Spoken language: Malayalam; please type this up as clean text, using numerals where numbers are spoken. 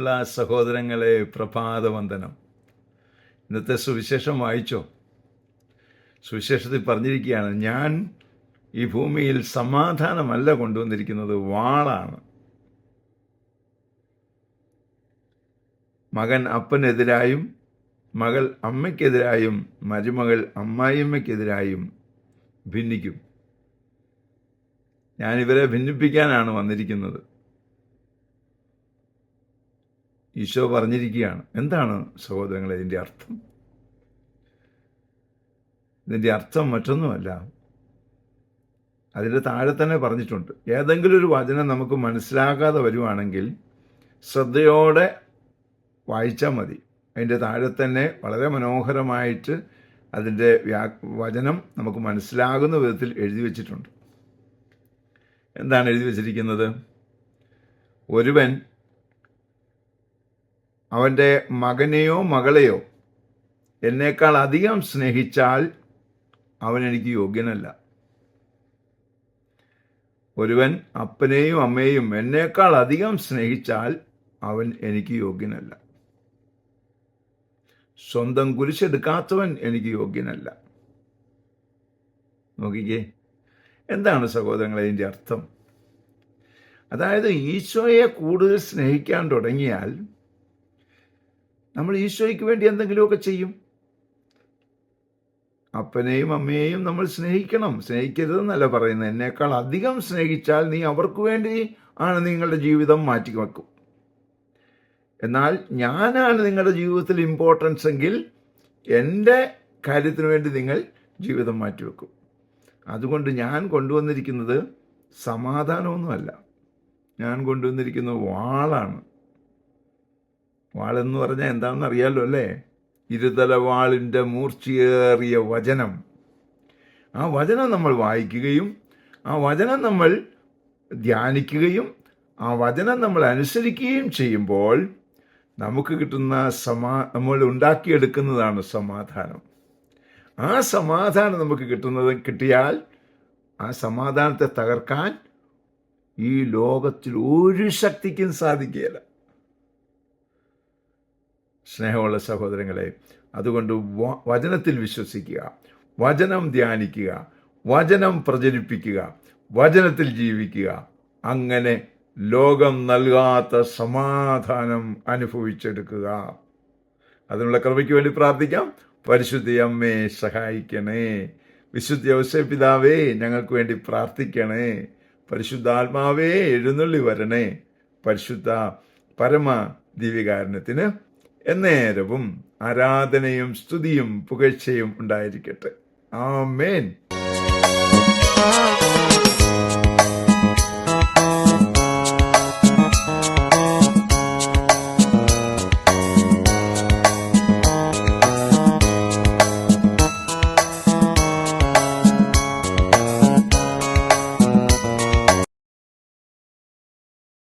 പ്രിയമുള്ള സഹോദരങ്ങളെ, പ്രഭാതവന്ദനം. ഇന്നത്തെ സുവിശേഷം വായിച്ചോ? സുവിശേഷത്തിൽ പറഞ്ഞിരിക്കുകയാണ്, ഞാൻ ഈ ഭൂമിയിൽ സമാധാനമല്ല കൊണ്ടുവന്നിരിക്കുന്നത്, വാളാണ്. മകൻ അപ്പനെതിരായും മകൾ അമ്മയ്ക്കെതിരായും മരുമകൾ അമ്മായിയമ്മയ്ക്കെതിരായും ഭിന്നിക്കും. ഞാനിവരെ ഭിന്നിപ്പിക്കാനാണ് വന്നിരിക്കുന്നത്. ഈശോ പറഞ്ഞിരിക്കുകയാണ്. എന്താണ് സഹോദരങ്ങളെ ഇതിൻ്റെ അർത്ഥം? ഇതിൻ്റെ അർത്ഥം മറ്റൊന്നുമല്ല, അതിൻ്റെ താഴെ തന്നെ പറഞ്ഞിട്ടുണ്ട്. ഏതെങ്കിലും ഒരു വചനം നമുക്ക് മനസ്സിലാകാതെ വരുവാണെങ്കിൽ ശ്രദ്ധയോടെ വായിച്ചാൽ മതി. അതിൻ്റെ താഴെ തന്നെ വളരെ മനോഹരമായിട്ട് അതിൻ്റെ വചനം നമുക്ക് മനസ്സിലാകുന്ന വിധത്തിൽ എഴുതി വച്ചിട്ടുണ്ട്. എന്താണ് എഴുതി വച്ചിരിക്കുന്നത്? ഒരുവൻ അവൻ്റെ മകനെയോ മകളെയോ എന്നേക്കാൾ അധികം സ്നേഹിച്ചാൽ അവൻ എനിക്ക് യോഗ്യനല്ല. ഒരുവൻ അപ്പനെയും അമ്മയെയും എന്നേക്കാൾ അധികം സ്നേഹിച്ചാൽ അവൻ എനിക്ക് യോഗ്യനല്ല. സ്വന്തം കുരിശെടുക്കാത്തവൻ എനിക്ക് യോഗ്യനല്ല. നോക്കിക്കേ, എന്താണ് സഹോദരങ്ങളെ ഇതിൻ്റെ അർത്ഥം? അതായത് ഈശോയെ കൂടുതൽ സ്നേഹിക്കാൻ തുടങ്ങിയാൽ നമ്മൾ ഈശോയ്ക്ക് വേണ്ടി എന്തെങ്കിലുമൊക്കെ ചെയ്യും. അപ്പനെയും അമ്മയെയും നമ്മൾ സ്നേഹിക്കണം, സ്നേഹിക്കരുതെന്നല്ല പറയുന്നത്. എന്നേക്കാൾ അധികം സ്നേഹിച്ചാൽ നീ അവർക്ക് വേണ്ടി ആണ് നിങ്ങളുടെ ജീവിതം മാറ്റിവെക്കും. എന്നാൽ ഞാനാണ് നിങ്ങളുടെ ജീവിതത്തിൽ ഇമ്പോർട്ടൻസ് എങ്കിൽ എൻ്റെ കാര്യത്തിന് വേണ്ടി നിങ്ങൾ ജീവിതം മാറ്റിവെക്കും. അതുകൊണ്ട് ഞാൻ കൊണ്ടുവന്നിരിക്കുന്നത് സമാധാനമൊന്നുമല്ല, ഞാൻ കൊണ്ടുവന്നിരിക്കുന്നത് വാളാണ്. വാളെന്ന് പറഞ്ഞാൽ എന്താണെന്ന് അറിയാമല്ലോ അല്ലേ? ഇരുതല വാളിൻ്റെ മൂർച്ചയേറിയ വചനം. ആ വചനം നമ്മൾ വായിക്കുകയും ആ വചനം നമ്മൾ ധ്യാനിക്കുകയും ആ വചനം നമ്മൾ അനുസരിക്കുകയും ചെയ്യുമ്പോൾ നമുക്ക് കിട്ടുന്ന നമ്മൾ ഉണ്ടാക്കിയെടുക്കുന്നതാണ് സമാധാനം. ആ സമാധാനം നമുക്ക് കിട്ടിയാൽ ആ സമാധാനത്തെ തകർക്കാൻ ഈ ലോകത്തിൽ ഒരു ശക്തിക്കും സാധിക്കുകയില്ല. സ്നേഹമുള്ള സഹോദരങ്ങളെ, അതുകൊണ്ട് വചനത്തിൽ വിശ്വസിക്കുക, വചനം ധ്യാനിക്കുക, വചനം പ്രചരിപ്പിക്കുക, വചനത്തിൽ ജീവിക്കുക. അങ്ങനെ ലോകം നൽകാത്ത സമാധാനം അനുഭവിച്ചെടുക്കുക. അതിനുള്ള കൃപയ്ക്ക് വേണ്ടി പ്രാർത്ഥിക്കാം. പരിശുദ്ധ അമ്മേ സഹായിക്കണേ. വിശുദ്ധ ഔസേപ്പ് പിതാവേ ഞങ്ങൾക്ക് വേണ്ടി പ്രാർത്ഥിക്കണേ. പരിശുദ്ധാത്മാവേ എഴുന്നള്ളി വരണേ. പരിശുദ്ധ പരമ ദിവ്യകാരുണ്യത്തിന് എന്നേരവും ആരാധനയും സ്തുതിയും പുകഴ്ചയും ഉണ്ടായിരിക്കട്ടെ. ആമേൻ.